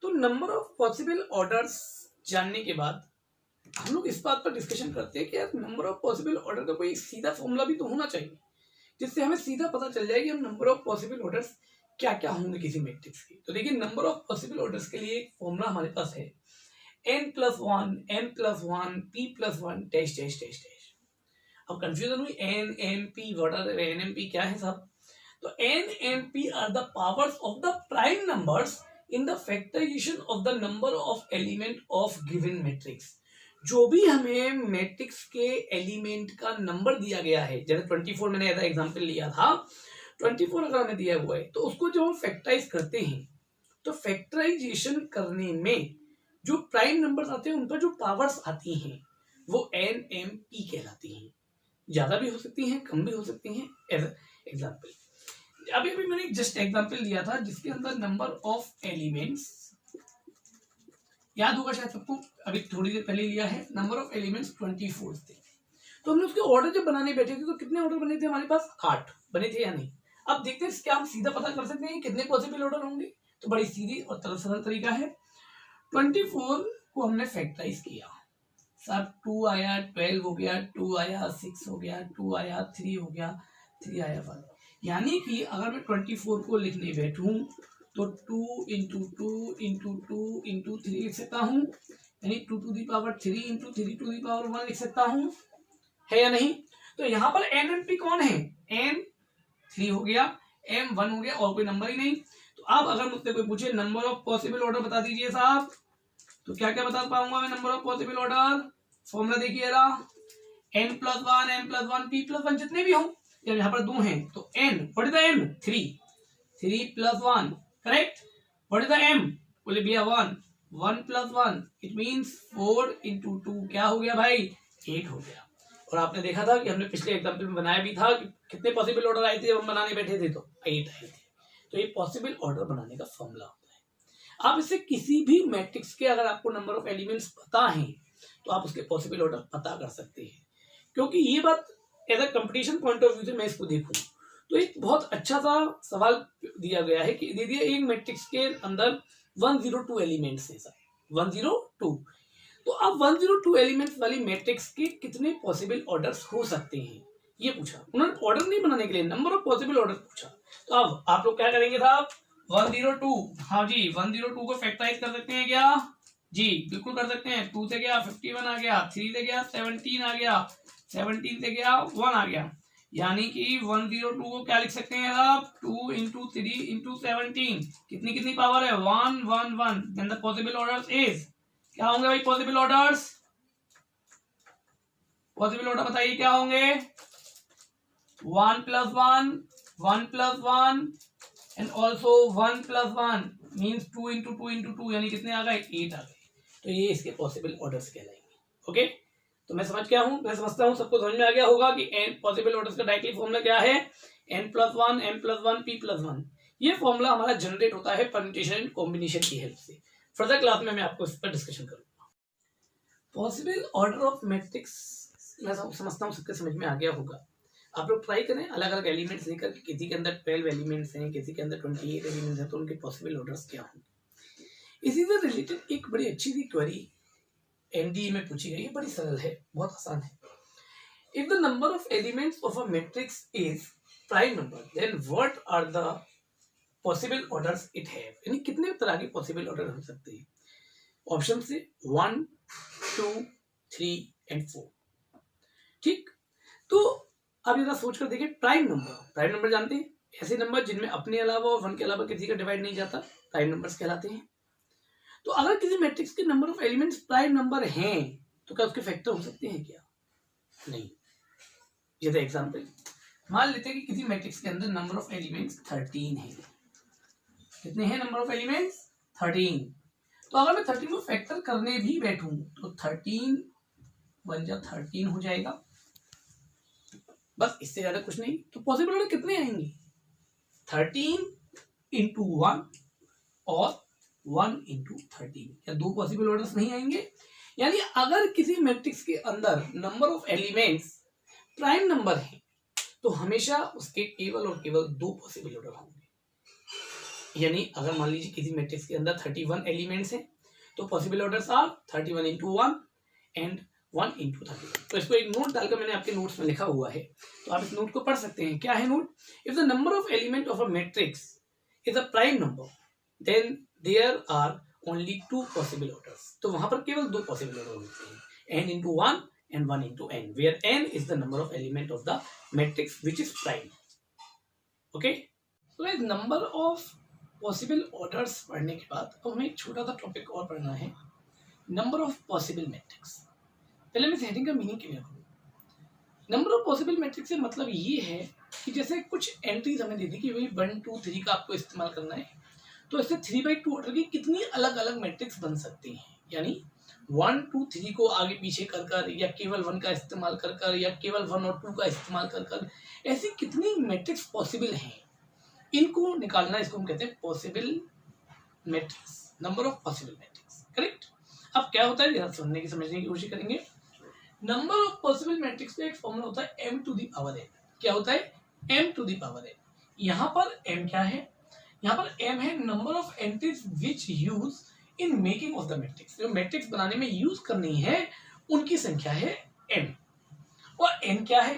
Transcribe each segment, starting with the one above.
तो number of possible orders जानने के बाद हम लोग इस बात पर डिस्कशन करते हैं कि यार नंबर ऑफ पॉसिबल ऑर्डर का कोई सीधा फॉर्मूला भी तो होना चाहिए जिससे हमें सीधा पता चल जाए कि हम नंबर ऑफ पॉसिबल ऑर्डर्स क्या क्या होंगे किसी मैट्रिक्स के। तो देखिए नंबर ऑफ पॉसिबल ऑर्डर्स के लिए एक फॉर्मूला हमारे पास है n+1 n+1 p+1 dash dash dash dash. अब कंफ्यूजन हुई n m p what are n m p क्या है साहब? तो n m p are the powers of the prime numbers in the factorization of the number of element of given matrix. जो भी हमें matrix के element का number दिया गया है, जैसे 24 मैंने ऐसा एग्जांपल लिया था, 24 अगर हमें दिया हुआ है तो उसको जब हम फैक्टराइज करते हैं तो फैक्टराइजेशन करने में जो प्राइम नंबर्स आते हैं उन पर जो पावर्स आती हैं वो n m p कहलाती हैं। ज्यादा भी हो सकती हैं, कम भी हो सकती हैं। एज एग्जाम्पल अभी अभी मैंने जस्ट एग्जाम्पल दिया था जिसके अंदर नंबर ऑफ एलिमेंट्स याद होगा शायद सबको, अभी थोड़ी देर पहले लिया है। नंबर ऑफ एलिमेंट्स 24 थे, तो हमने उसके ऑर्डर जब बनाने बैठे थे तो कितने ऑर्डर बने थे हमारे पास? 8 बने थे या नहीं? अब देखते हैं क्या हम सीधा पता कर सकते हैं कितने पॉसिबल ऑर्डर होंगे। तो बड़ी सीधी और सरल तरीका है। 24 को हमने फैक्टराइज किया, सब 2 आया, 12 हो गया, 2 आया, 6 हो गया, 2 आया, 3 हो गया, 3 आया 1। यानी कि अगर मैं 24 को लिखने बैठूं तो 2 इंटू 2 इंटू 2 इंटू 3 लिख सकता हूँ, यानी 2 to the power 3 into 3 to the power 1 लिख सकता हूँ, है या नहीं? तो यहाँ पर n m p कौन है? n 3 हो गया, m 1 हो गया, और कोई नंबर ही नहीं। तो अब अगर मुझसे कोई पूछे नंबर ऑफ पॉसिबल ऑर्डर बता दीजिए साहब, तो क्या क्या बता पाऊंगा मैं number of possible order? Formula देखिए n+1 m+1 p+1 जितने भी हों, जब यहाँ पर 2 हैं तो n, what is the m? 3+1 correct. What is the m? बोले भैया 1, 1+1 इट मींस 4 इंटू 2 क्या हो गया भाई? 8 हो गया। और आपने देखा था कि हमने पिछले एग्जाम्पल में बनाया भी था कि कितने पॉसिबल ऑर्डर आए थे जब हम बनाने बैठे थे, तो 8 आए थे। तो ये पॉसिबल ऑर्डर बनाने का फॉर्मूला होता है। आप इससे किसी भी मैट्रिक्स के अगर आपको नंबर ऑफ एलिमेंट्स पता है तो आप उसके पॉसिबल ऑर्डर पता कर सकते हैं। क्योंकि ये बात as a competition point of view से मैं इसको देखूं तो एक बहुत अच्छा सा सवाल दिया गया है कि दे दिया एक मैट्रिक्स के अंदर 102 एलिमेंट्स हैं सर, 102। तो अब 102 एलिमेंट्स वाली मैट्रिक्स के कितने पॉसिबल ऑर्डर्स हो सकते हैं ये पूछा। उन्होंने ऑर्डर नहीं बनाने के लिए नंबर ऑफ पॉसिबल ऑर्डर पूछा। तो अब आप लोग क्या करेंगे साहब? 102, हाँ जी 102 को फैक्टराइज कर सकते हैं क्या? जी बिल्कुल कर सकते हैं। 2 से गया 51 आ गया, 3 से गया 17 आ गया, 17 से गया 1 आ गया, यानी कि 102 को क्या लिख सकते हैं आप? 2 इंटू 3 इंटू 17 कितनी कितनी पावर है? 1 1 1। Then the possible orders is क्या होंगे भाई? पॉसिबल ऑर्डर्स, पॉसिबल ऑर्डर बताइए क्या होंगे? 1+1 1+1 and also 1+1 means 2 into 2 into 2, यानी कितने आ गए? 8 आ गए। तो ये इसके पॉसिबल ऑर्डर्स कहलाएंगे। ओके, तो मैं समझ गया हूं, मैं समझता हूं सबको समझ में आ गया होगा कि n पॉसिबल ऑर्डर्स का डायरेक्टली फॉर्मूला क्या है? n+1 m+1 p+1। ये फॉर्मूला हमारा जनरेट होता है परम्यूटेशन एंड कॉम्बिनेशन की हेल्प से। फर्दर क्लास में मैं आपको इस पर डिस्कशन करूंगा। पॉसिबल ऑर्डर ऑफ मैट्रिक्स मैं समझता हूँ सबके समझ में आ गया होगा। आप लोग ट्राई करें अलग अलग एलिमेंट्स लेकर, किसी के अंदर 12 एलिमेंट्स हैं, किसी के अंदर 28 एलिमेंट्स हैं, तो उनके पॉसिबल ऑर्डर्स क्या होंगे। इसी से रिलेटेड एक बड़ी अच्छी सी क्वेरी एनडीए में पूछी गई है, बड़ी सरल है, बहुत आसान है। If the number of elements of a matrix is prime number then what are the possible orders it have, यानी कितने तरह के पॉसिबल ऑर्डर हो सकते हैं। ऑप्शन से 1 2 3 एंड 4। ठीक, तो आप जरा सोच कर देखिए, प्राइम नंबर जानते हैं, ऐसे नंबर जिनमें अपने अलावा और 1 के अलावा किसी का डिवाइड नहीं जाता, प्राइम नंबर्स कहलाते हैं। तो अगर किसी मैट्रिक्स के number of elements prime number हैं तो क्या उसके फैक्टर हो सकते हैं क्या? नहीं। जैसे एग्जांपल मान लेते हैं कि किसी मैट्रिक्स के अंदर नंबर ऑफ एलिमेंट्स 13 है। कितने हैं नंबर ऑफ एलिमेंट्स? 13। तो अगर मैं 13 को फैक्टर करने भी बैठूं तो 13 1 जा 13 हो जाएगा, बस इससे ज्यादा कुछ नहीं। तो पॉसिबल ऑर्डर कितने आएंगे? 13 इंटू 1 और 1 इंटू 13, या 2 पॉसिबल ऑर्डर्स नहीं आएंगे। यानी अगर किसी मैट्रिक्स के अंदर number of elements prime number है तो हमेशा उसके केवल और केवल 2 पॉसिबल ऑर्डर होंगे। यानी अगर मान लीजिए किसी मैट्रिक्स के अंदर 31 एलिमेंट्स हैं तो possible orders are 31 into 1 and 1 into 31। तो इसको एक नोट डालकर मैंने आपके नोट्स में लिखा हुआ है, तो आप इस नोट को पढ़ सकते हैं। क्या है note? If the number of element of a matrix is a prime number then there are only 2 possible orders. तो वहां पर केवल 2 पॉसिबल ऑर्डर होते हैं, n into 1 and 1 into n, where n is the number of element of the matrix which is prime. Okay, so guys, number of possible orders पढ़ने के बाद अब हमें एक छोटा सा टॉपिक और पढ़ना है, नंबर ऑफ पॉसिबल मैट्रिक्स। पहले मैं इस हेडिंग का मीनिंग क्लियर करूँ। नंबर ऑफ पॉसिबल मैट्रिक्स से मतलब ये है कि जैसे कुछ एंट्रीज हमें दी थी कि भाई 1 2 3 का आपको इस्तेमाल करना है, तो इससे 3/2 ऑर्डर की कितनी अलग अलग मैट्रिक्स बन सकती हैं, यानी 1 2 3 को आगे पीछे कर कर, या केवल 1 का इस्तेमाल कर कर, या केवल 1 और 2 का इस्तेमाल कर कर, ऐसी कितनी मैट्रिक्स पॉसिबल हैं, इनको निकालना, इसको हम कहते हैं possible matrix, number of possible matrix. Correct. अब क्या होता है समझने की कोशिश करेंगे। नंबर ऑफ पॉसिबल मैट्रिक्स का एक फॉर्मूला होता है m to the power n। क्या होता है? m to the power n। यहाँ पर m क्या है? यहाँ पर m है number of entries which use in making of the matrix. जो मैट्रिक्स बनाने में यूज करनी है उनकी संख्या है m। और n क्या है?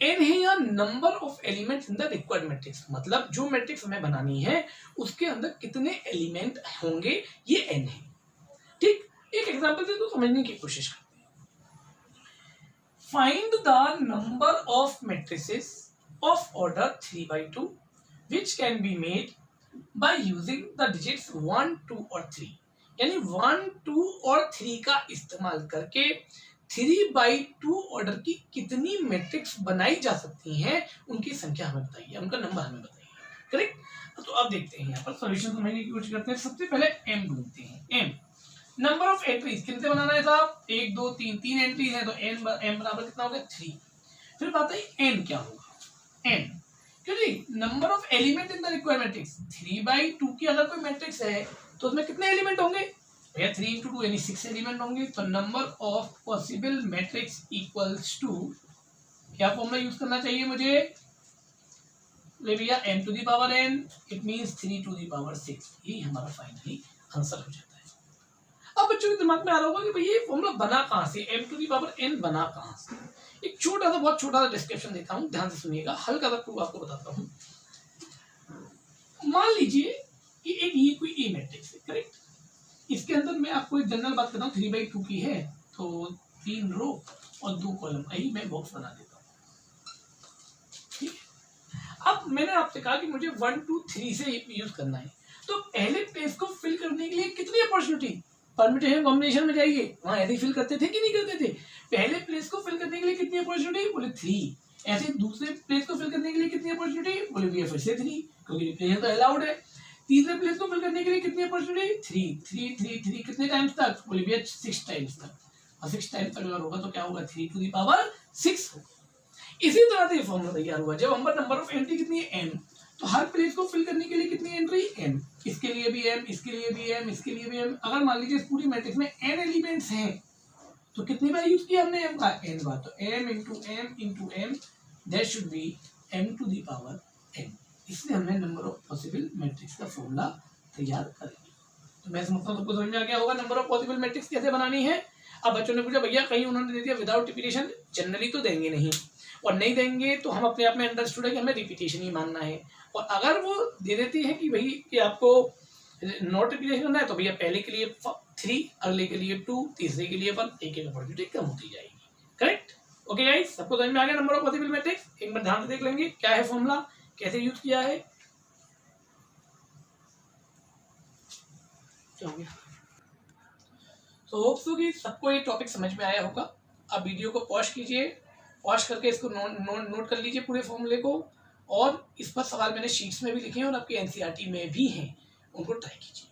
n है यहाँ number of elements in the required matrix, मतलब जो मैट्रिक्स हमें बनानी है उसके अंदर कितने एलिमेंट होंगे, ये n है। ठीक, एक एग्जांपल से तो समझने की कोशिश करते हैं। Find the number of matrices of order 3/2 which can be made by using the digits 1 2 और 3। यानी 1 2 और 3 का इस्तेमाल करके 3/2 ऑर्डर की कितनी मैट्रिक्स बनाई जा सकती हैं, उनकी संख्या हमें बताइए, उनका नंबर हमें बताइए। करेक्ट। तो अब देखते हैं यहाँ पर सॉल्यूशन समझने की कोशिश करते हैं। सबसे पहले m ढूंढते हैं। m नंबर ऑफ एंट्रीज कितने बनाना है साहब? 1 2 3 3 एंट्रीज है, तो m बराबर कितना हो गया? 3। फिर बात है n क्या होगा? n क्योंकि number of element in the required matrix 3/2 की अगर कोई मैट्रिक्स है तो उसमें कितने एलिमेंट होंगे भैया? 3 into 2 यानी 6 एलिमेंट होंगे। तो number of possible matrix equals to क्या फॉर्मूला यूज करना चाहिए मुझे? ले भैया m to the power n, it means 3 to the power 6। यही हमारा फाइनली आंसर हो जाता है। अब बच्चों के दिमाग में आ रहा होगा कि भाई ये फॉर्मूला बना कहां से, m to the power n बना कहां से? एक छोटा सा, बहुत छोटा सा डिस्क्रिप्शन देता हूं, ध्यान से सुनिएगा, हल्का सा प्रूफ आपको बताता हूं। मान लीजिए कि एक ये कोई ए मैट्रिक्स है। करेक्ट। इसके अंदर मैं आपको एक जनरल बात करता हूँ, 3/2 की है, तो 3 रो और 2 कॉलम, यही मैं बॉक्स बना देता हूँ। ठीक है। अब मैंने आपसे कहा कि मुझे 1 2 3 से यूज करना है, तो पहले पेज को फिल करने के लिए कितनी अपॉर्चुनिटी? परम्यूटेशन कॉम्बिनेशन में जाइए, वहां ऐसे फिल करते थे कि नहीं करते थे? पहले प्लेस को फिल करने के लिए कितनी अपॉर्चुनिटी? बोले 3। ऐसे दूसरे प्लेस को फिल करने के लिए कितनी अपॉर्चुनिटी? बोले भैया फिर से 3, क्योंकि रिप्लेसन तो अलाउड है। तीसरे प्लेस को फिल करने के लिए कितनी अपॉर्चुनिटी? 3 3 3 3 कितने टाइम्स तक? बोले भैया 6 टाइम्स तक। और 6 टाइम्स तक अगर होगा तो क्या होगा? 3 to the power 6 होगा। इसी तरह से ये फॉर्मूला तैयार हुआ। जब हमारा नंबर ऑफ एंट्री कितनी है? n, तो हर प्लेस को फिल करने के लिए कितनी एंट्री? n। इसके लिए भी m, इसके लिए भी m, इसके लिए भी m। अगर मान लीजिए इस पूरी मैट्रिक्स में n एलिमेंट्स हैं तो कितनी बार यूज किया हमने m का? n बार। तो m into m that should be m to the power n। इसलिए हमने नंबर ऑफ पॉसिबल मैट्रिक्स का फॉर्मूला तैयार कर लिया। तो मैं समझता हूँ सबको समझ में आ गया होगा नंबर ऑफ पॉसिबल मैट्रिक्स कैसे बनानी है। अब बच्चों ने पूछा भैया कहीं उन्होंने दे दिया विदाउट रिपीटेशन, जनरली तो देंगे नहीं, और नहीं देंगे तो हम अपने आप में अंडरस्टूड है कि हमें रिपीटेशन ही मानना है। और अगर वो दे देती है कि भाई कि आपको नॉट रिपीटेशन करना है, तो भैया पहले के लिए 3, अगले के लिए 2, तीसरे के लिए 1, एक अपॉर्चुनिटी कम होती जाएगी। करेक्ट। ओके गाइस, सबको समझ में आ गया नंबर ऑफ पॉसिबल मैट्रिक्स? एक बार ध्यान से देख लेंगे क्या है फॉर्मूला, कैसे यूज किया है। तो होप सो कि सबको ये टॉपिक समझ में आया होगा। आप वीडियो को पॉज कीजिए, पॉज करके इसको नोट कर लीजिए पूरे फॉर्मूले को, और इस पर सवाल मैंने शीट्स में भी लिखे हैं और आपके एनसीईआरटी में भी हैं, उनको ट्राई कीजिए।